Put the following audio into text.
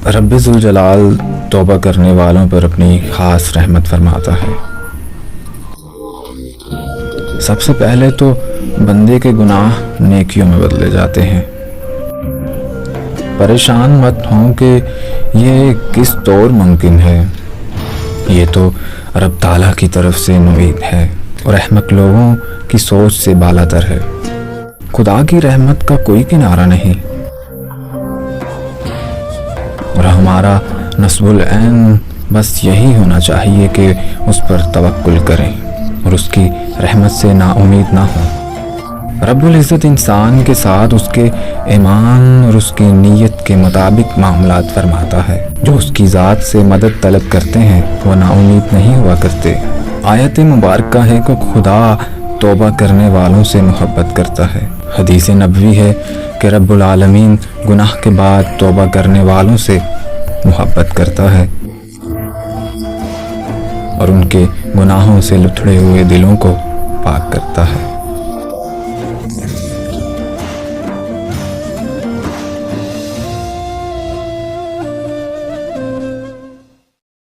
رب ذو الجلال توبہ کرنے والوں پر اپنی خاص رحمت فرماتا ہے۔ سب سے پہلے تو بندے کے گناہ نیکیوں میں بدلے جاتے ہیں۔ پریشان مت ہوں کہ یہ کس طور ممکن ہے، یہ تو رب تعالیٰ کی طرف سے نوید ہے اور احمق لوگوں کی سوچ سے بالا تر ہے۔ خدا کی رحمت کا کوئی کنارہ نہیں، اور ہمارا نصب العین بس یہی ہونا چاہیے کہ اس پر توکل کریں اور اس کی رحمت سے نا امید نہ ہوں۔ رب العزت انسان کے ساتھ اس کے ایمان اور اس کی نیت کے مطابق معاملات فرماتا ہے۔ جو اس کی ذات سے مدد طلب کرتے ہیں وہ نا امید نہیں ہوا کرتے۔ آیت مبارکہ ہے کہ خدا توبہ کرنے والوں سے محبت کرتا ہے۔ حدیث نبوی ہے کہ رب العالمین گناہ کے بعد توبہ کرنے والوں سے محبت کرتا ہے اور ان کے گناہوں سے لتھڑے ہوئے دلوں کو پاک کرتا ہے۔